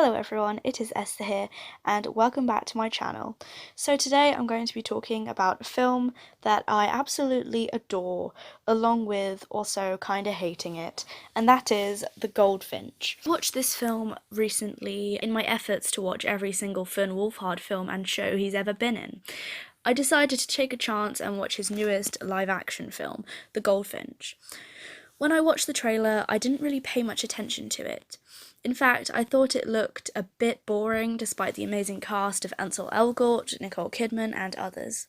Hello everyone, it is Esther here, and welcome back to my channel. So today I'm going to be talking about a film that I absolutely adore, along with also kinda hating it, and that is The Goldfinch. I watched this film recently in my efforts to watch every single Finn Wolfhard film and show he's ever been in. I decided to take a chance and watch his newest live-action film, The Goldfinch. When I watched the trailer, I didn't really pay much attention to it. In fact, I thought it looked a bit boring despite the amazing cast of Ansel Elgort, Nicole Kidman, and others.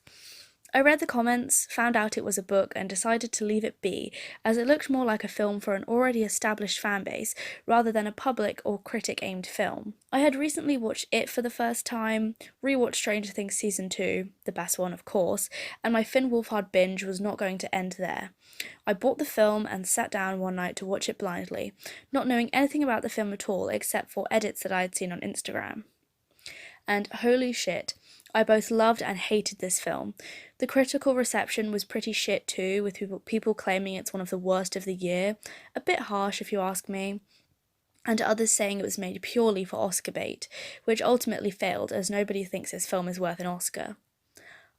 I read the comments, found out it was a book, and decided to leave it be, as it looked more like a film for an already established fanbase rather than a public or critic-aimed film. I had recently watched It for the first time, rewatched Stranger Things Season 2, the best one of course, and my Finn Wolfhard binge was not going to end there. I bought the film and sat down one night to watch it blindly, not knowing anything about the film at all except for edits that I had seen on Instagram. And holy shit, I both loved and hated this film. The critical reception was pretty shit too, with people claiming it's one of the worst of the year, a bit harsh if you ask me, and others saying it was made purely for Oscar bait, which ultimately failed as nobody thinks this film is worth an Oscar.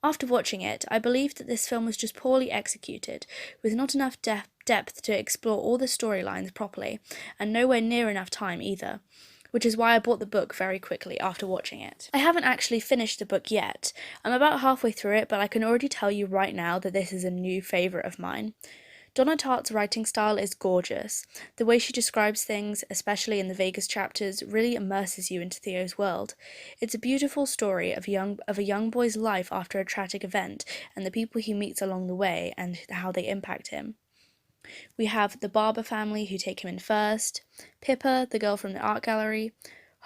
After watching it, I believed that this film was just poorly executed, with not enough depth to explore all the storylines properly, and nowhere near enough time either, which is why I bought the book very quickly after watching it. I haven't actually finished the book yet. I'm about halfway through it, but I can already tell you right now that this is a new favourite of mine. Donna Tartt's writing style is gorgeous. The way she describes things, especially in the Vegas chapters, really immerses you into Theo's world. It's a beautiful story of a young boy's life after a tragic event, and the people he meets along the way, and how they impact him. We have the Barber family who take him in first, Pippa, the girl from the art gallery,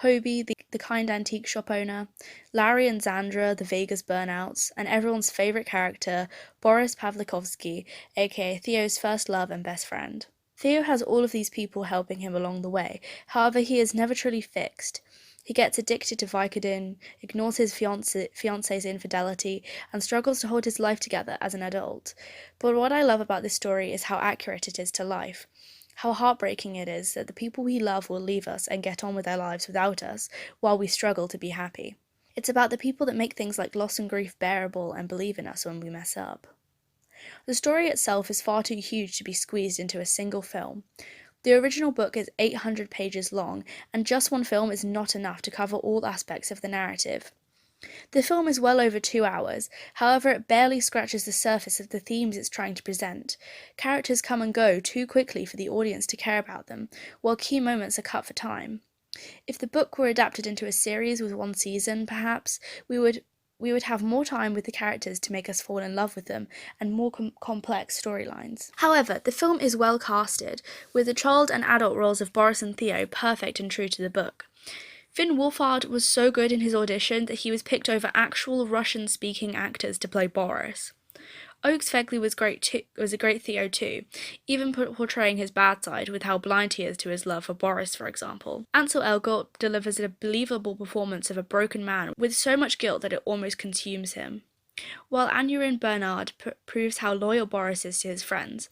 Hobie, the kind antique shop owner, Larry and Xandra, the Vegas burnouts, and everyone's favourite character, Boris Pavlikovsky, aka Theo's first love and best friend. Theo has all of these people helping him along the way, however he is never truly fixed. He gets addicted to Vicodin, ignores his fiance's infidelity, and struggles to hold his life together as an adult. But what I love about this story is how accurate it is to life. How heartbreaking it is that the people we love will leave us and get on with their lives without us, while we struggle to be happy. It's about the people that make things like loss and grief bearable and believe in us when we mess up. The story itself is far too huge to be squeezed into a single film. The original book is 800 pages long, and just one film is not enough to cover all aspects of the narrative. The film is well over 2 hours, however it barely scratches the surface of the themes it's trying to present. Characters come and go too quickly for the audience to care about them, while key moments are cut for time. If the book were adapted into a series with one season, perhaps, we would have more time with the characters to make us fall in love with them, and more complex storylines. However, the film is well casted, with the child and adult roles of Boris and Theo perfect and true to the book. Finn Wolfhard was so good in his audition that he was picked over actual Russian-speaking actors to play Boris. Oakes Fegley was a great Theo too, even portraying his bad side with how blind he is to his love for Boris, for example. Ansel Elgort delivers a believable performance of a broken man with so much guilt that it almost consumes him, while Aneurin Bernard proves how loyal Boris is to his friends.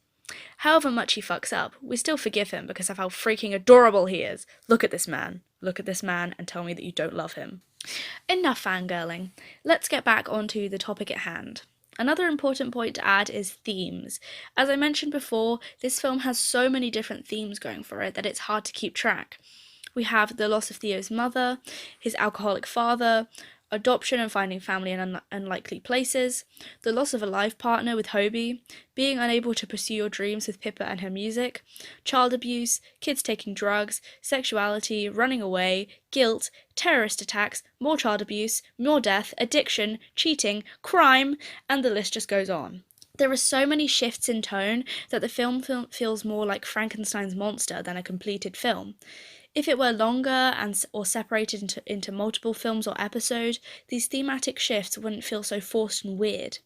However much he fucks up, we still forgive him because of how freaking adorable he is. Look at this man, and tell me that you don't love him. Enough fangirling. Let's get back onto the topic at hand. Another important point to add is themes. As I mentioned before, this film has so many different themes going for it that it's hard to keep track. We have the loss of Theo's mother, his alcoholic father, adoption and finding family in unlikely places, the loss of a life partner with Hobie, being unable to pursue your dreams with Pippa and her music, child abuse, kids taking drugs, sexuality, running away, guilt, terrorist attacks, more child abuse, more death, addiction, cheating, crime, and the list just goes on. There are so many shifts in tone that the film feels more like Frankenstein's monster than a completed film. If it were longer or separated into multiple films or episodes, these thematic shifts wouldn't feel so forced and weird.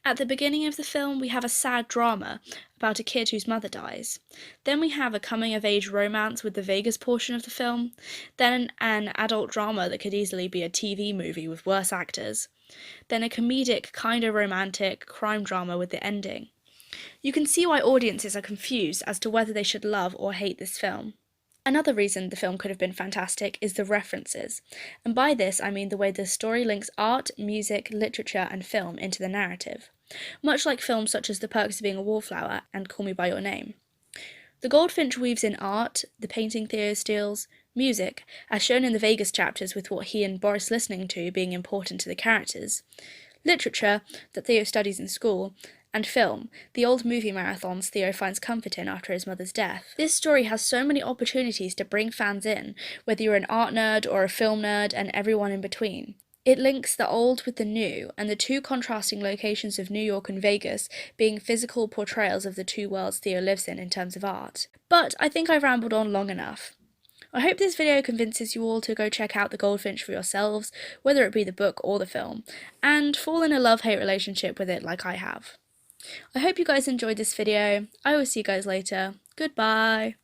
At the beginning of the film, we have a sad drama about a kid whose mother dies. Then we have a coming-of-age romance with the Vegas portion of the film. Then an adult drama that could easily be a TV movie with worse actors. Then a comedic, kinda romantic crime drama with the ending. You can see why audiences are confused as to whether they should love or hate this film. Another reason the film could have been fantastic is the references, and by this I mean the way the story links art, music, literature, and film into the narrative, much like films such as The Perks of Being a Wallflower and Call Me By Your Name. The goldfinch weaves in art, the painting Theo steals, music, as shown in the Vegas chapters with what he and Boris listening to being important to the characters, literature that Theo studies in school, and film, the old movie marathons Theo finds comfort in after his mother's death. This story has so many opportunities to bring fans in, whether you're an art nerd or a film nerd and everyone in between. It links the old with the new, and the two contrasting locations of New York and Vegas being physical portrayals of the two worlds Theo lives in terms of art. But I think I've rambled on long enough. I hope this video convinces you all to go check out The Goldfinch for yourselves, whether it be the book or the film, and fall in a love-hate relationship with it like I have. I hope you guys enjoyed this video. I will see you guys later. Goodbye!